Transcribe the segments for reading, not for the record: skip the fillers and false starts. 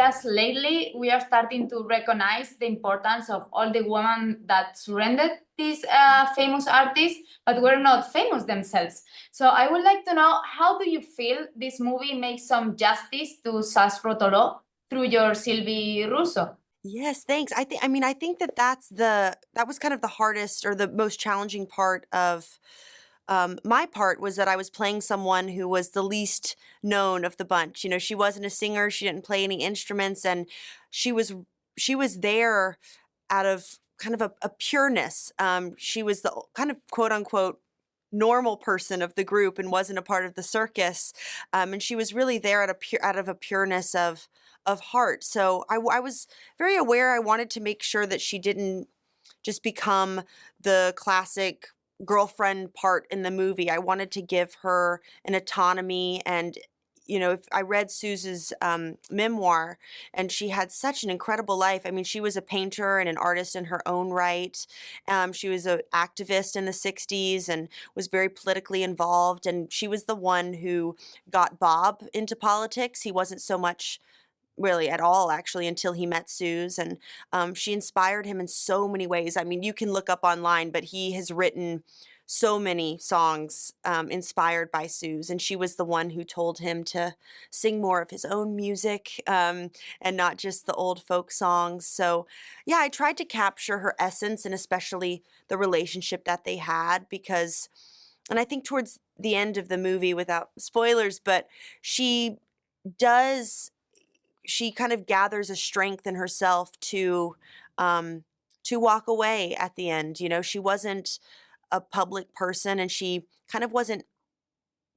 just lately we are starting to recognize the importance of all the women that surrendered these famous artists, but were not famous themselves. So I would like to know, how do you feel this movie makes some justice to Suze Rotolo through your Sylvie Russo? Yes, thanks. I think that that was kind of the hardest or the most challenging part of my part was that I was playing someone who was the least known of the bunch. You know, she wasn't a singer, she didn't play any instruments, and she was she was there out of kind of a pureness. She was the kind of quote unquote normal person of the group and wasn't a part of the circus. And she was really there out of a pureness of heart. So I was very aware. I wanted to make sure that she didn't just become the classic girlfriend part in the movie. I wanted to give her an autonomy and if I read Suze's memoir, and she had such an incredible life. I mean, she was a painter and an artist in her own right. She was an activist in the 60s and was very politically involved. And she was the one who got Bob into politics. He wasn't so much really at all, actually, until he met Suze. And she inspired him in so many ways. I mean, you can look up online, but he has written so many songs inspired by Suze, and she was the one who told him to sing more of his own music and not just the old folk songs. So, yeah, I tried to capture her essence and especially the relationship that they had and I think towards the end of the movie, without spoilers, but she does, she kind of gathers a strength in herself to walk away at the end. She wasn't a public person and she kind of wasn't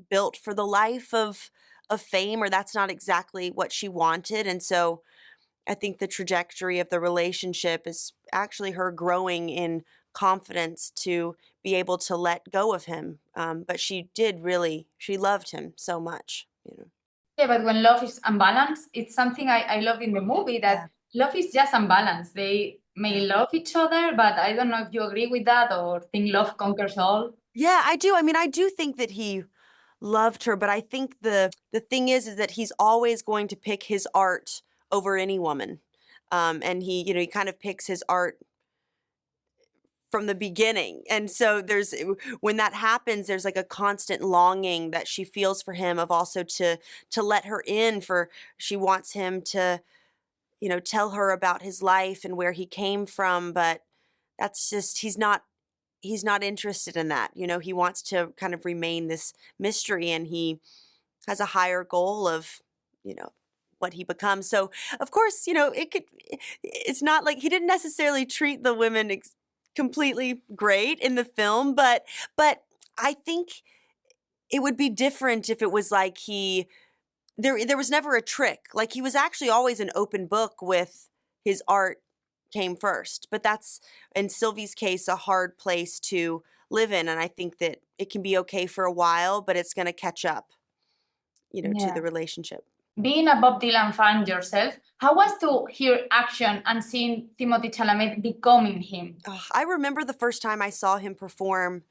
built for the life of fame, or that's not exactly what she wanted. And so I think the trajectory of the relationship is actually her growing in confidence to be able to let go of him. But she loved him so much. Yeah, but when love is unbalanced, it's something I love in the movie, Yeah. that love is just unbalanced. They may love each other, but I don't know if you agree with that or think love conquers all. Yeah, I do. I mean, I do think that he loved her, but I think the thing is that he's always going to pick his art over any woman. And he kind of picks his art from the beginning. And so when that happens, there's like a constant longing that she feels for him of also to let her in, for she wants him to, tell her about his life and where he came from, but that's just he's not interested in that. He wants to kind of remain this mystery, and he has a higher goal of, what he becomes. So, of course, it's not like he didn't necessarily treat the women completely great in the film, but I think it would be different if it was like there was never a trick. Like, he was actually always an open book with his art came first. But that's, in Sylvie's case, a hard place to live in. And I think that it can be okay for a while, but it's going to catch up, to Yeah. the relationship. Being a Bob Dylan fan yourself, how was to hear action and seeing Timothée Chalamet becoming him? I remember the first time I saw him perform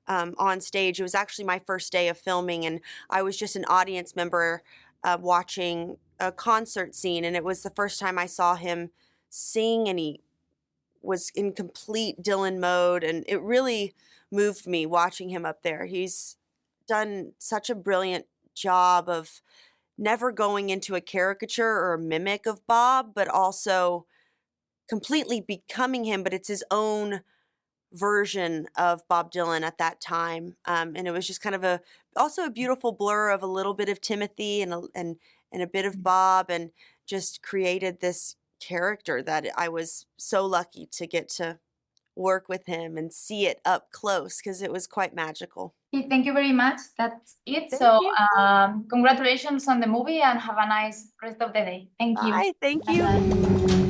on stage. It was actually my first day of filming, and I was just an audience member watching a concert scene. And it was the first time I saw him sing, and he was in complete Dylan mode, and it really moved me watching him up there. He's done such a brilliant job of never going into a caricature or a mimic of Bob, but also completely becoming him, but it's his own version of Bob Dylan at that time. And it was just kind of also a beautiful blur of a little bit of Timothy and a bit of Bob, and just created this character that I was so lucky to get to work with him and see it up close, because it was quite magical. Okay, thank you very much. That's it. Thank So, you. congratulations on the movie and have a nice rest of the day. Thank you. Bye. Thank Bye bye. you.